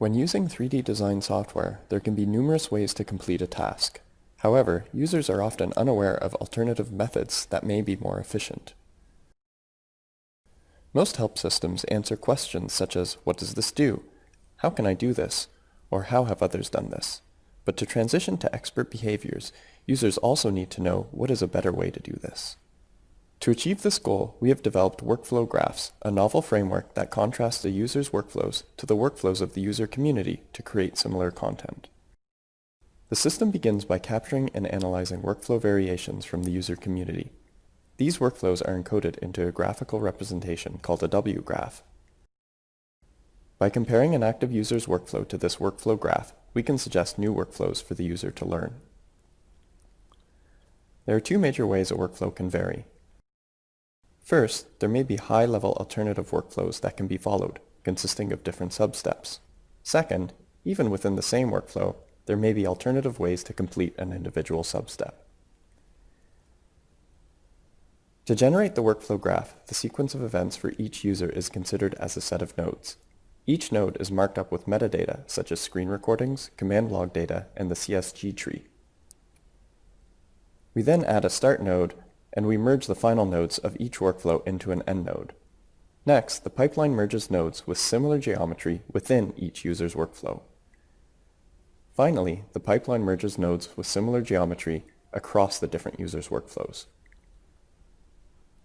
When using 3D design software, there can be numerous ways to complete a task. However, users are often unaware of alternative methods that may be more efficient. Most help systems answer questions such as, "What does this do?" "How can I do this?" or "How have others done this?" But to transition to expert behaviors, users also need to know what is a better way to do this. To achieve this goal, we have developed workflow graphs, a novel framework that contrasts a user's workflows to the workflows of the user community to create similar content. The system begins by capturing and analyzing workflow variations from the user community. These workflows are encoded into a graphical representation called a WGraph. By comparing an active user's workflow to this workflow graph, we can suggest new workflows for the user to learn. There are two major ways a workflow can vary. First, there may be high-level alternative workflows that can be followed, consisting of different sub-steps. Second, even within the same workflow, there may be alternative ways to complete an individual sub-step. To generate the workflow graph, the sequence of events for each user is considered as a set of nodes. Each node is marked up with metadata such as screen recordings, command log data, and the CSG tree. We then add a start node, and we merge the final nodes of each workflow into an end node. Next, the pipeline merges nodes with similar geometry within each user's workflow. Finally, the pipeline merges nodes with similar geometry across the different users' workflows.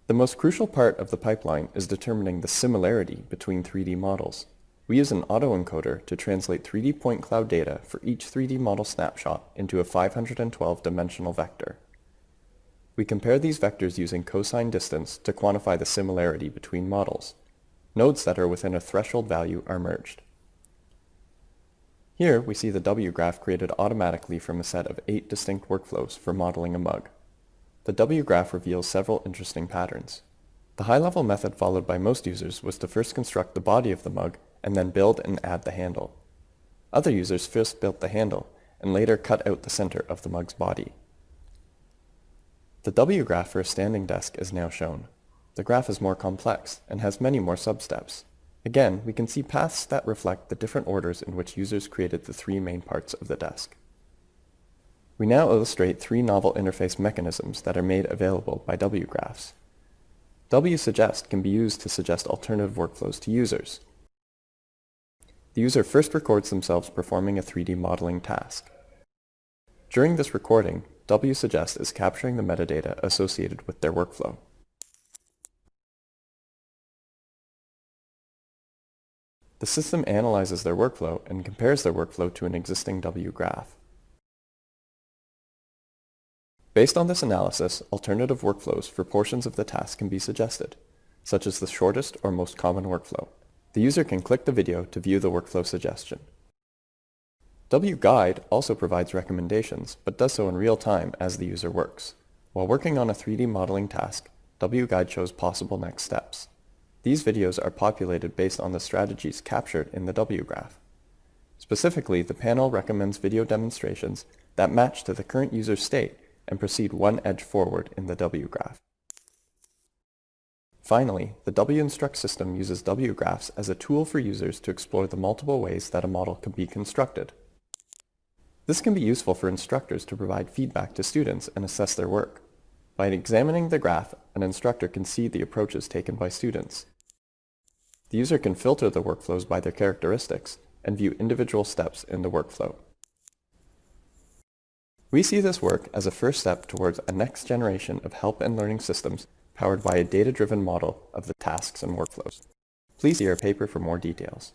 The most crucial part of the pipeline is determining the similarity between 3D models. We use an autoencoder to translate 3D point cloud data for each 3D model snapshot into a 512-dimensional vector. We compare these vectors using cosine distance to quantify the similarity between models. Nodes that are within a threshold value are merged. Here we see the WGraph created automatically from a set of 8 distinct workflows for modeling a mug. The WGraph reveals several interesting patterns. The high-level method followed by most users was to first construct the body of the mug and then build and add the handle. Other users first built the handle and later cut out the center of the mug's body. The WGraph for a standing desk is now shown. The graph is more complex and has many more substeps. Again, we can see paths that reflect the different orders in which users created the 3 main parts of the desk. We now illustrate 3 novel interface mechanisms that are made available by WGraphs. Wsuggest can be used to suggest alternative workflows to users. The user first records themselves performing a 3D modeling task. During this recording, Wsuggest is capturing the metadata associated with their workflow. The system analyzes their workflow and compares their workflow to an existing WGraph. Based on this analysis, alternative workflows for portions of the task can be suggested, such as the shortest or most common workflow. The user can click the video to view the workflow suggestion. WGuide also provides recommendations, but does so in real time as the user works. While working on a 3D modeling task, WGuide shows possible next steps. These videos are populated based on the strategies captured in the WGraph. Specifically, the panel recommends video demonstrations that match to the current user's state and proceed one edge forward in the WGraph. Finally, the WInstruct system uses WGraphs as a tool for users to explore the multiple ways that a model can be constructed. This can be useful for instructors to provide feedback to students and assess their work. By examining the graph, an instructor can see the approaches taken by students. The user can filter the workflows by their characteristics and view individual steps in the workflow. We see this work as a first step towards a next generation of help and learning systems powered by a data-driven model of the tasks and workflows. Please see our paper for more details.